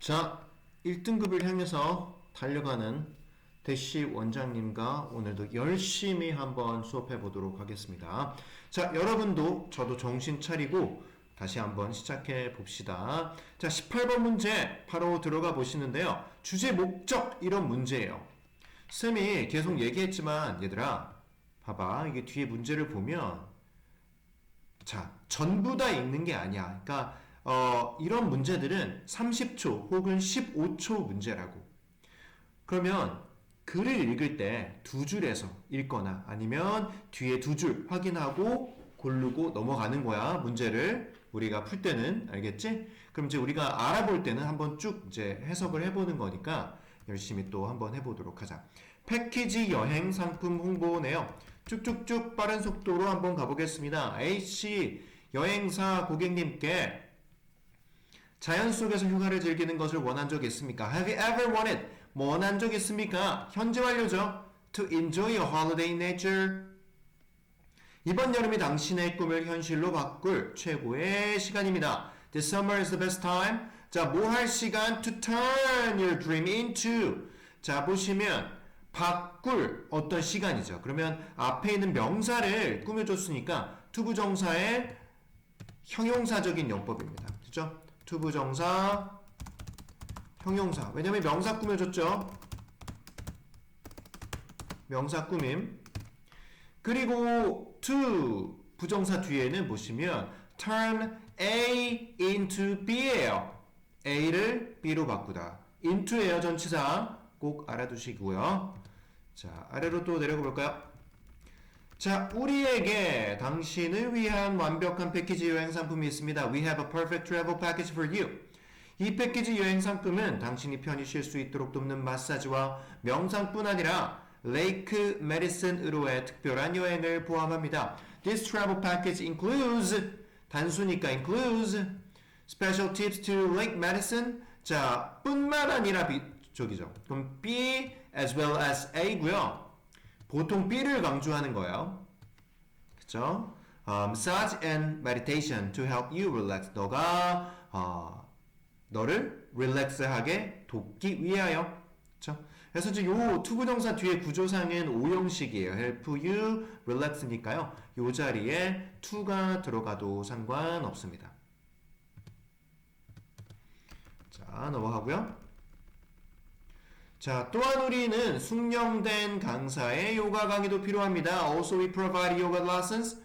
자, 1등급을 향해서 달려가는 대시 원장님과 오늘도 열심히 한번 수업해 보도록 하겠습니다. 자, 여러분도 저도 정신 차리고 다시 한번 시작해 봅시다. 자, 18번 문제 바로 들어가 보시는데요. 주제 목적 이런 문제예요. 쌤이 계속 얘기했지만 얘들아 봐봐, 이게 뒤에 문제를 보면 자, 전부 다 읽는 게 아니야. 그러니까 이런 문제들은 30초 혹은 15초 문제라고. 그러면 글을 읽을 때 두 줄에서 읽거나 아니면 뒤에 두 줄 확인하고 고르고 넘어가는 거야. 문제를 우리가 풀 때는. 알겠지? 그럼 이제 우리가 알아볼 때는 한번 쭉 이제 해석을 해보는 거니까 열심히 또 한번 해보도록 하자. 패키지 여행 상품 홍보네요. 쭉쭉쭉 빠른 속도로 한번 가보겠습니다. A씨 여행사 고객님께 자연 속에서 휴가를 즐기는 것을 원한 적 있습니까? Have you ever wanted? 원한 적 있습니까? 현재 완료죠. To enjoy a holiday in nature. 이번 여름이 당신의 꿈을 현실로 바꿀 최고의 시간입니다. This summer is the best time. 자, 뭐 할 시간? To turn your dream into. 자, 보시면 바꿀 어떤 시간이죠. 그러면 앞에 있는 명사를 꾸며줬으니까 투부정사의 형용사적인 용법입니다. 그죠? 투부정사, 형용사. 왜냐면 명사 꾸며줬죠. 명사 꾸밈. 그리고 to 부정사 뒤에는 보시면 turn A into B예요. A를 B로 바꾸다. into예요. 전치사 꼭 알아두시고요. 자, 아래로 또 내려가 볼까요? 자, 우리에게 당신을 위한 완벽한 패키지 여행 상품이 있습니다. We have a perfect travel package for you. 이 패키지 여행 상품은 당신이 편히 쉴 수 있도록 돕는 마사지와 명상뿐 아니라 레이크 메디슨으로의 특별한 여행을 포함합니다. This travel package includes 단수니까 includes special tips to Lake Madison. 자, 뿐만 아니라 저기죠. 그럼 B as well as A고요. 보통 B를 강조하는 거예요. 그쵸? Massage and meditation to help you relax. 너를 릴렉스하게 돕기 위하여. 그쵸? 그래서 이제 요 투부정사 뒤에 구조상은 오형식이에요. help you relax니까요. 요 자리에 to가 들어가도 상관없습니다. 자, 넘어가고요. 자, 또한 우리는 숙련된 강사의 요가 강의도 필요합니다. Also we provide yoga lessons.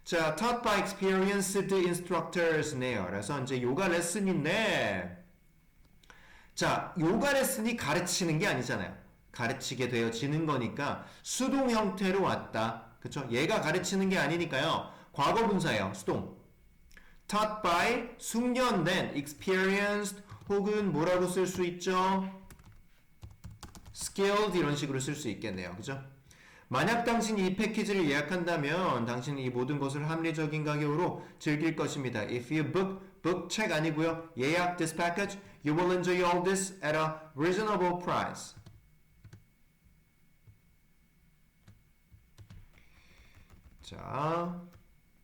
자, taught by experienced instructors네요. 그래서 이제 요가 레슨인데, 자, 요가 레슨이 가르치는 게 아니잖아요. 가르치게 되어지는 거니까 수동 형태로 왔다. 그쵸? 얘가 가르치는 게 아니니까요. 과거 분사예요. 수동. taught by 숙련된, experienced 혹은 뭐라고 쓸 수 있죠? skilled 이런 식으로 쓸 수 있겠네요. 그죠? 만약 당신이 이 패키지를 예약한다면 당신은 이 모든 것을 합리적인 가격으로 즐길 것입니다. If you book 책 아니고요. 예약 this package, you will enjoy all this at a reasonable price. 자,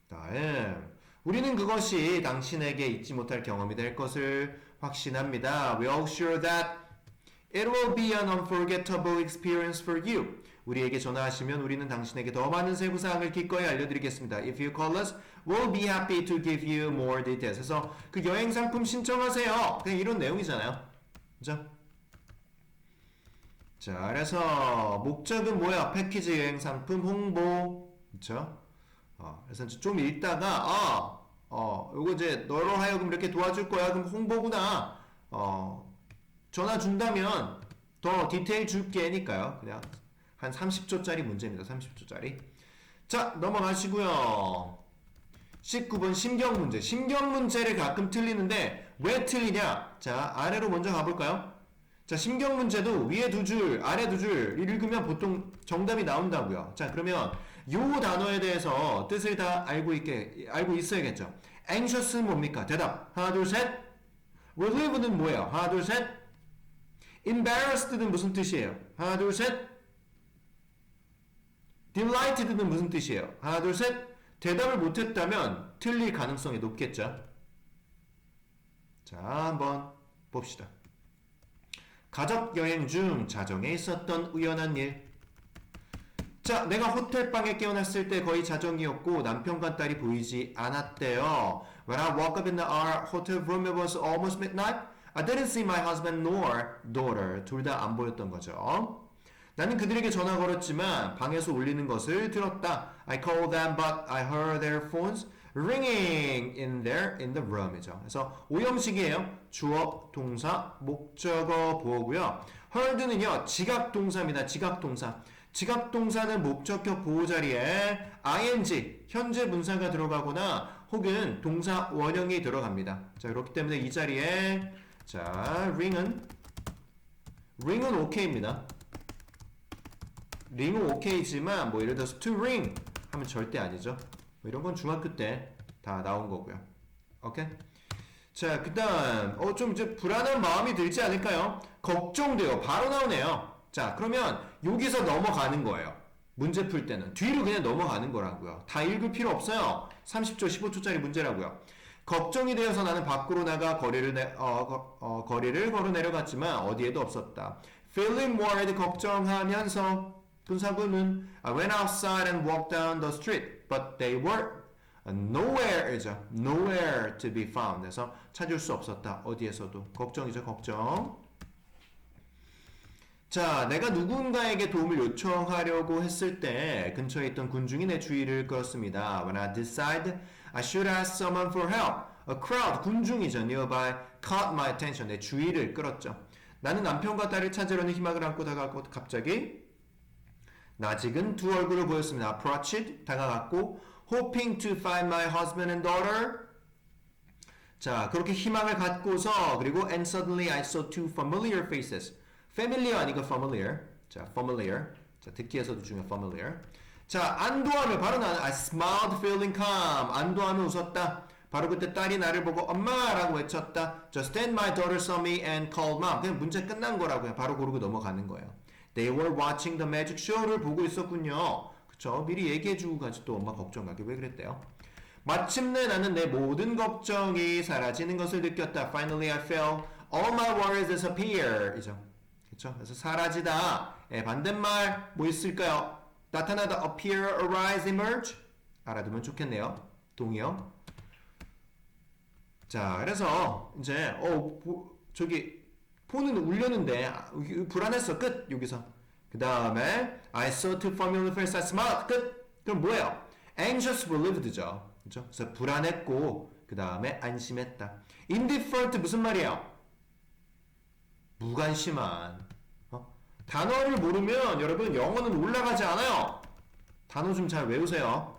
다음. 우리는 그것이 당신에게 잊지 못할 경험이 될 것을 확신합니다. We are sure that it will be an unforgettable experience for you. 우리에게 전화하시면 우리는 당신에게 더 많은 세부사항을 기꺼이 알려드리겠습니다. If you call us, we'll be happy to give you more details. 그래서 그 여행 상품 신청하세요. 그냥 이런 내용이잖아요. 그죠? 자, 그래서 목적은 뭐야? 패키지 여행 상품 홍보. 그쵸? 그래서 좀 읽다가, 요거 이제 너로 하여금 이렇게 도와줄 거야. 그럼 홍보구나. 전화 준다면 더 디테일 줄게니까요. 그냥 한 30초짜리 문제입니다. 30초짜리. 자, 넘어가시고요. 19번 심경 문제. 심경 문제를 가끔 틀리는데 왜 틀리냐? 자, 아래로 먼저 가볼까요? 자, 심경 문제도 위에 두 줄, 아래 두 줄 읽으면 보통 정답이 나온다고요. 자, 그러면 요 단어에 대해서 뜻을 다 알고 있어야겠죠. anxious는 뭡니까? 대답. 하나, 둘, 셋. relieve는 뭐예요? 하나, 둘, 셋. embarrassed는 무슨 뜻이에요? 하나, 둘, 셋. delighted는 무슨 뜻이에요? 하나, 둘, 셋. 대답을 못했다면 틀릴 가능성이 높겠죠. 자, 한번 봅시다. 가족 여행 중 자정에 있었던 우연한 일. 자, 내가 호텔방에 깨어났을 때 거의 자정이었고 남편과 딸이 보이지 않았대요. When I woke up in our hotel room, it was almost midnight. I didn't see my husband nor daughter. 둘 다 안 보였던 거죠. 나는 그들에게 전화 걸었지만 방에서 울리는 것을 들었다. I called them, but I heard their phones ringing in the room이죠. 그래서 오형식이에요. 주어, 동사, 목적어, 보어고요. heard는요 지각 동사입니다. 지각 동사. 지각 동사는 목적격 보호 자리에 ing 현재 분사가 들어가거나 혹은 동사 원형이 들어갑니다. 자, 그렇기 때문에 이 자리에 자, ring은 오케이입니다. ring은 오케이지만 뭐 예를 들어서 to ring 하면 절대 아니죠. 뭐 이런 건 중학교 때 다 나온 거고요. 오케이? 자, 그다음 좀 이제 불안한 마음이 들지 않을까요? 걱정돼요. 바로 나오네요. 자, 그러면 여기서 넘어가는 거예요. 문제 풀 때는 뒤로 그냥 넘어가는 거라고요. 다 읽을 필요 없어요. 30초, 15초짜리 문제라고요. 걱정이 되어서 나는 밖으로 나가 거리를 걸어 내려갔지만 어디에도 없었다. Feeling worried, 걱정하면서 분사구는 I went outside and walked down the street, but they were nowhere이죠. Nowhere to be found. 그래서 찾을 수 없었다. 어디에서도. 걱정이죠. 걱정. 자, 내가 누군가에게 도움을 요청하려고 했을 때 근처에 있던 군중이 내 주의를 끌었습니다. When I decided I should ask someone for help, a crowd, 군중이죠. nearby caught my attention. 내 주의를 끌었죠. 나는 남편과 딸을 찾으려는 희망을 안고 다가갔고 갑자기 나직은 두 얼굴을 보였습니다. approached, 다가갔고 hoping to find my husband and daughter. 자, 그렇게 희망을 갖고서 그리고 and suddenly I saw two familiar faces. familiar 아니고 familiar. 자, familiar. 자, 듣기에서도 중요한 familiar. 자, 안도하며 바로 나는 I smiled feeling calm. 안도하며 웃었다. 바로 그때 딸이 나를 보고 엄마라고 외쳤다. Just then my daughter saw me and called mom. 그냥 문제 끝난 거라고요. 바로 고르고 넘어가는 거예요. They were watching the magic show를 보고 있었군요. 그쵸? 미리 얘기해주고 가지 또 엄마 걱정하게 왜 그랬대요? 마침내 나는 내 모든 걱정이 사라지는 것을 느꼈다. Finally I felt all my worries disappear. 이죠. 그쵸? 그래서 사라지다. 예, 반대말 뭐 있을까요? 나타나다 appear, arise, emerge. 알아두면 좋겠네요. 동의어. 자, 그래서 이제 저기 폰은 울렸는데 불안했어. 끝. 여기서. 그 다음에 I saw two familiar faces. I smiled. 끝. 그럼 뭐예요? Anxious, relieved죠. 그렇죠? 그래서 불안했고 그 다음에 안심했다. Indifferent 무슨 말이에요? 무관심한. 단어를 모르면 여러분 영어는 올라가지 않아요. 단어 좀 잘 외우세요.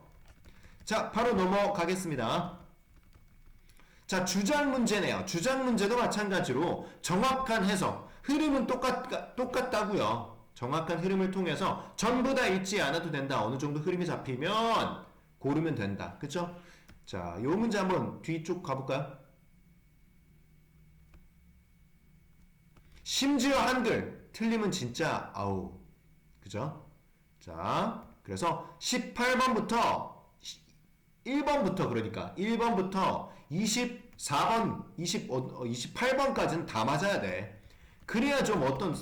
자, 바로 넘어가겠습니다. 자, 주장 문제네요. 주장 문제도 마찬가지로 정확한 해석. 흐름은 똑같다고요. 정확한 흐름을 통해서 전부 다 읽지 않아도 된다. 어느 정도 흐름이 잡히면 고르면 된다. 그쵸? 자, 요 문제 한번 뒤쪽 가볼까요? 심지어 한글. 틀리면 진짜 아우. 그죠? 자, 그래서 18번부터 1번부터 그러니까 1번부터 24번, 28번까지는 다 맞아야 돼. 그래야 좀 어떤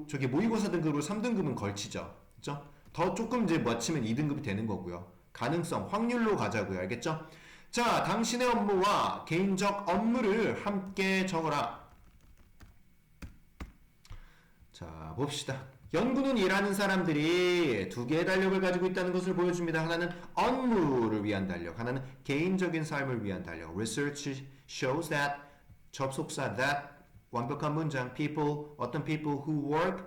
저기 모의고사 등급으로 3등급은 걸치죠. 그렇죠? 더 조금 이제 맞히면 2등급이 되는 거고요. 가능성, 확률로 가자고요. 알겠죠? 자, 당신의 업무와 개인적 업무를 함께 적어라. 자, 봅시다. 연구는 일하는 사람들이 두 개의 달력을 가지고 있다는 것을 보여줍니다. 하나는 업무를 위한 달력, 하나는 개인적인 삶을 위한 달력. Research shows that 접속사 that 완벽한 문장 people 어떤 people who work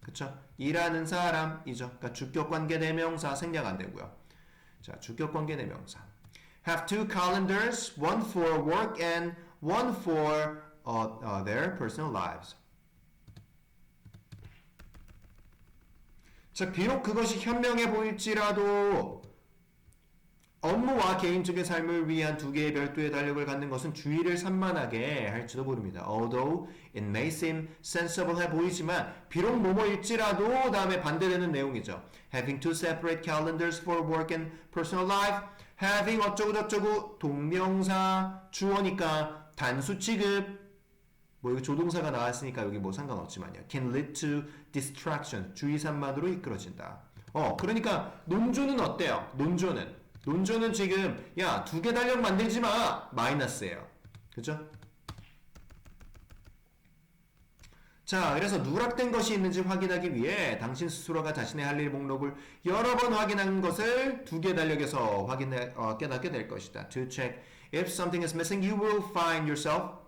그쵸? 일하는 사람이죠. 그러니까 주격 관계 대명사 생략 안 되고요. 자, 주격 관계 대명사 have two calendars, one for work and one for their personal lives. 자, 비록 그것이 현명해 보일지라도 업무와 개인적인 삶을 위한 두 개의 별도의 달력을 갖는 것은 주의를 산만하게 할지도 모릅니다. Although it may seem sensible 해 보이지만 비록 뭐뭐일지라도 다음에 반대되는 내용이죠. Having two separate calendars for work and personal life. Having 어쩌고저쩌고 동명사 주어니까 단수 취급 뭐 여기 조동사가 나왔으니까 여기 뭐 상관없지만요. Can lead to distraction. 주의 산만으로 이끌어진다. 그러니까 논조는 어때요? 논조는 지금 야, 2개 달력 만들지 마. 마이너스예요. 그죠? 자, 그래서 누락된 것이 있는지 확인하기 위해 당신 스스로가 자신의 할 일 목록을 여러 번 확인한 것을 2개 달력에서 깨닫게 될 것이다. To check if something is missing, you will find yourself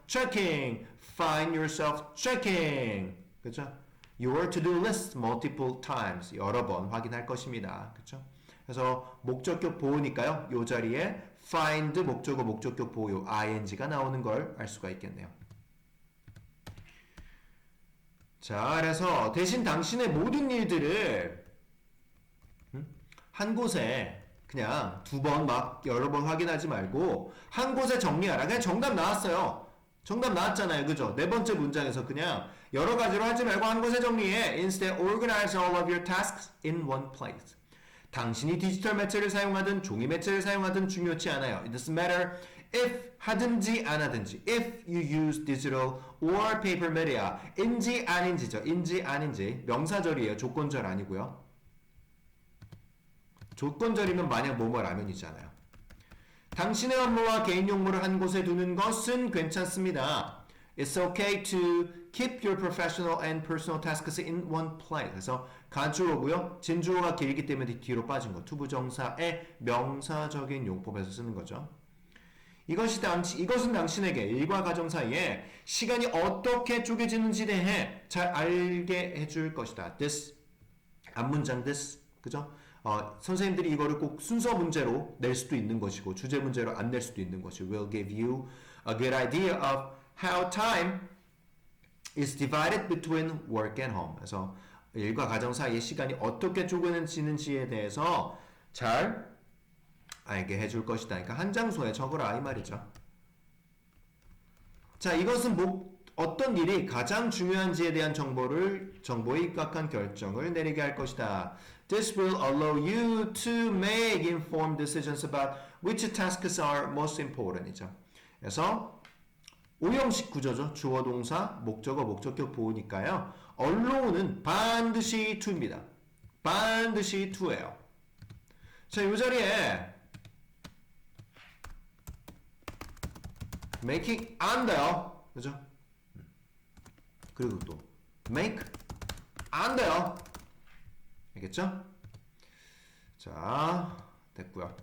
checking. Find yourself checking. 그죠? Your to-do list multiple times. 여러 번 확인할 것입니다. 그죠? 그래서 목적격 보호니까요. 이 자리에 find 목적어 목적격 보호 ing가 나오는 걸 알 수가 있겠네요. 자, 그래서 대신 당신의 모든 일들을 한 곳에 그냥 2번 막 여러 번 확인하지 말고 한 곳에 정리하라. 그냥 정답 나왔어요. 정답 나왔잖아요. 그죠? 4번째 문장에서 그냥 여러 가지로 하지 말고 한 곳에 정리해. Instead, organize all of your tasks in one place. 당신이 디지털 매체를 사용하든 종이 매체를 사용하든 중요치 않아요. It doesn't matter if 하든지 안 하든지. If you use digital or paper media. 인지 아닌지죠. 인지 아닌지. 명사절이에요. 조건절 아니고요. 조건절이면 만약 뭐뭐라면이잖아요. 당신의 업무와 개인 용무를 한 곳에 두는 것은 괜찮습니다. It's okay to keep your professional and personal tasks in one place. 그래서 가주어고요. 진주어가 길기 때문에 뒤로 빠진 거. 투부정사의 명사적인 용법에서 쓰는 거죠. 이것은 당신에게 일과 가정 사이에 시간이 어떻게 쪼개지는지 대해 잘 알게 해줄 것이다. This 앞문장 this 그죠? 선생님들이 이거를 꼭 순서 문제로 낼 수도 있는 것이고 주제 문제로 안 낼 수도 있는 것이 will give you a good idea of how time is divided between work and home. 그래서 일과 가정 사이의 시간이 어떻게 쪼개지는지에 대해서 잘 알게 해줄 것이다. 그러니까 한 장소에 적어라 이 말이죠. 자, 이것은 어떤 일이 가장 중요한지에 대한 정보에 입각한 결정을 내리게 할 것이다. This will allow you to make informed decisions about which tasks are most important. 이죠. 그래서 오형식 구조죠. 주어 동사 목적어 목적격 보호니까요. allow는 반드시 to입니다. 반드시 to예요. 자, 이 자리에 making 안 돼요. 그죠? 그리고 또 make 안 돼요. 알겠죠? 자, 됐고요.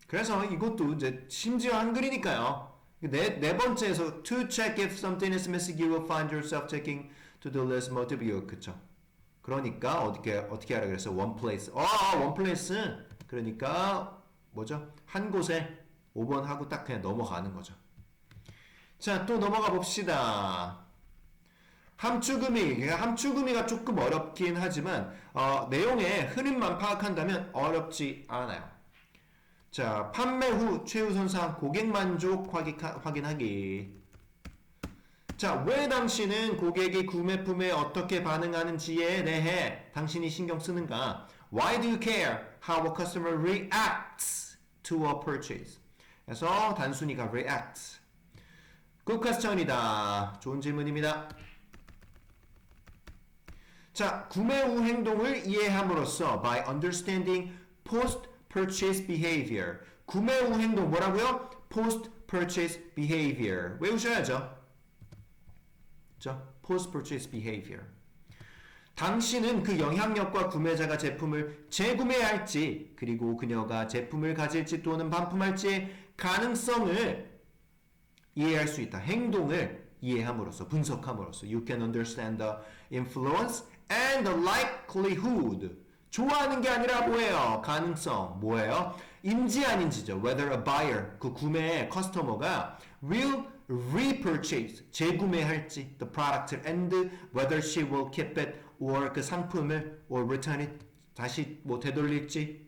그래서 이것도 이제 심지어 한글이니까요. 네 번째에서 to check if something is missing, you will find yourself checking to the list multiple. 그쵸? 그러니까 어떻게 하라 그랬어? one place. one place. 그러니까 뭐죠? 한 곳에 5번 하고 딱 그냥 넘어가는 거죠. 자, 또 넘어가 봅시다. 함축의미가 조금 어렵긴 하지만 내용의 흐름만 파악한다면 어렵지 않아요. 자, 판매 후 최우선사항 고객 만족 확인하기. 자, 왜 당신은 고객이 구매품에 어떻게 반응하는지에 대해 당신이 신경 쓰는가? Why do you care how a customer reacts to a purchase? 그래서 단순히가 react. Good question이다. 좋은 질문입니다. 자, 구매 후 행동을 이해함으로써 by understanding post-purchase behavior. 구매 후 행동 뭐라고요? post-purchase behavior. 외우셔야죠. post-purchase behavior. 당신은 그 영향력과 구매자가 제품을 재구매할지 그리고 그녀가 제품을 가질지 또는 반품할지의 가능성을 이해할 수 있다. 행동을 이해함으로써 분석함으로써 you can understand the influence and the likelihood. 좋아하는 게 아니라 뭐예요? 가능성. 뭐예요? 인지 아닌지죠. Whether a buyer, 그 구매의 커스터머가 will repurchase, 재구매할지 the product and whether she will keep it or 그 상품을 or return it, 다시 뭐 되돌릴지.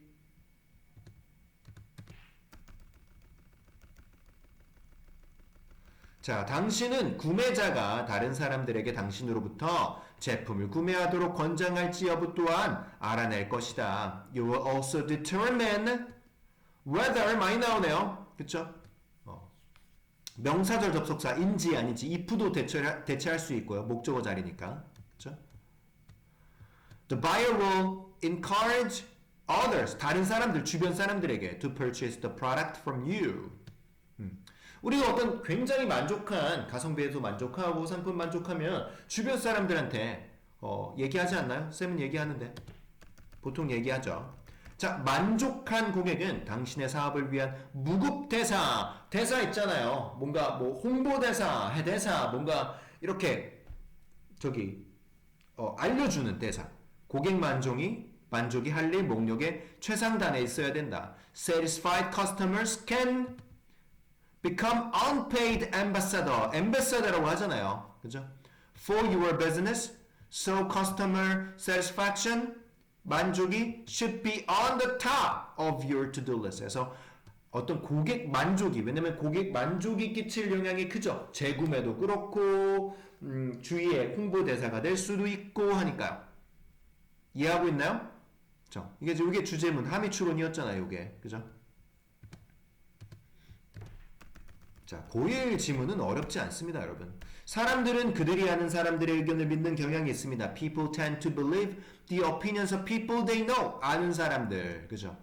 자, 당신은 구매자가 다른 사람들에게 당신으로부터 제품을 구매하도록 권장할지 여부 또한 알아낼 것이다. You will also determine whether 많이 나오네요. 그쵸? 명사절 접속사인지 아닌지 if도 대체할 수 있고요. 목적어 자리니까. 그쵸? The buyer will encourage others, 다른 사람들, 주변 사람들에게 to purchase the product from you. 우리가 어떤 굉장히 만족한, 가성비에도 만족하고 상품 만족하면 주변 사람들한테 얘기하지 않나요? 쌤은 얘기하는데 보통 얘기하죠. 자, 만족한 고객은 당신의 사업을 위한 무급대사, 대사 있잖아요. 뭔가 뭐 홍보대사, 해대사, 뭔가 이렇게 알려주는 대사. 고객 만족이 할 일 목록에 최상단에 있어야 된다. Satisfied customers can become unpaid ambassador. ambassador라고 하잖아요. 그죠? For your business, so customer satisfaction, 만족이 should be on the top of your to-do list. 그래서 어떤 고객 만족이, 왜냐면 고객 만족이 끼칠 영향이 크죠. 재구매도 그렇고 주위의 홍보 대사가 될 수도 있고 하니까요. 이해하고 있나요? 이게 주제문 함의 추론이었잖아요. 이게 그죠? 자, 고일 지문은 어렵지 않습니다, 여러분. 사람들은 그들이 아는 사람들의 의견을 믿는 경향이 있습니다. People tend to believe the opinions of people they know. 아는 사람들, 그죠?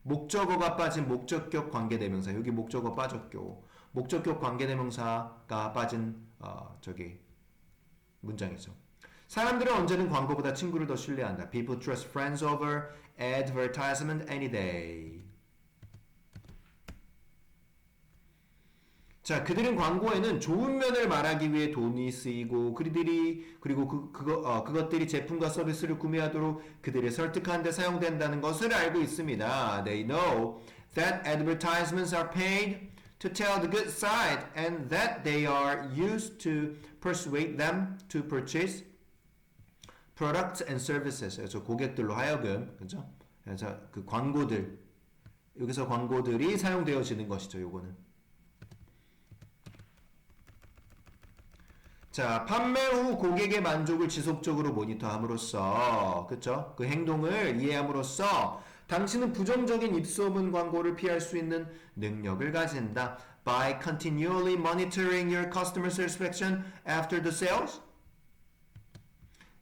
목적어가 빠진 목적격 관계대명사. 여기 목적어 빠졌고, 목적격 관계대명사가 빠진 문장이죠. 사람들은 언제든 광고보다 친구를 더 신뢰한다. People trust friends over advertisement any day. 자, 그들은 광고에는 좋은 면을 말하기 위해 돈이 쓰이고 그리고 그것들이 제품과 서비스를 구매하도록 그들을 설득하는 데 사용된다는 것을 알고 있습니다. They know that advertisements are paid to tell the good side and that they are used to persuade them to purchase products and services. 그래서 고객들로 하여금, 그죠? 그래서 그 여기서 광고들이 사용되어지는 것이죠, 요거는. 자, 판매 후 고객의 만족을 지속적으로 모니터함으로써, 그쵸? 그 행동을 이해함으로써 당신은 부정적인 입소문 광고를 피할 수 있는 능력을 가진다. By continually monitoring your customer satisfaction after the sales,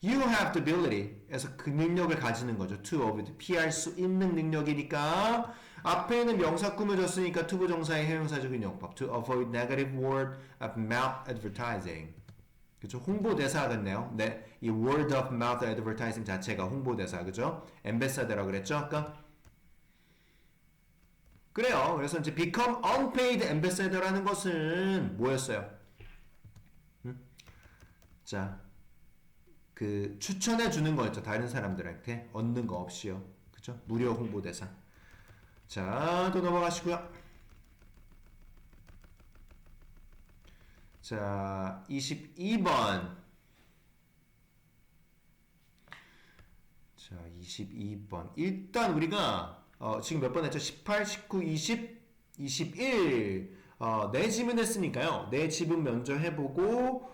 you have the ability. 그래서 그 능력을 가지는 거죠. To avoid, 피할 수 있는 능력이니까 앞에는 명사 꾸며졌으니까 투부정사의 형용사적인 용법. To avoid negative word of mouth advertising. 그죠? 홍보대사겠네요. 네, 이 word of mouth advertising 자체가 홍보대사, 그죠? ambassador라고 그랬죠, 아까? 그래요. 그래서 이제 become unpaid ambassador라는 것은 뭐였어요? 자, 그 추천해 주는 거였죠. 다른 사람들한테 얻는 거 없이요, 그죠? 무료 홍보대사. 자, 또 넘어가시고요. 자, 22번. 자, 22번. 일단 우리가 지금 몇 번 했죠? 18, 19, 20, 21. 네 지문 했으니까요. 네 지문 먼저 해보고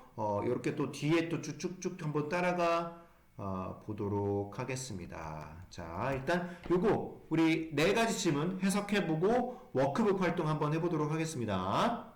이렇게 또 뒤에 또 쭉쭉쭉 한번 따라가 보도록 하겠습니다. 자, 일단 요거 우리 네 가지 지문 해석해보고 워크북 활동 한번 해보도록 하겠습니다.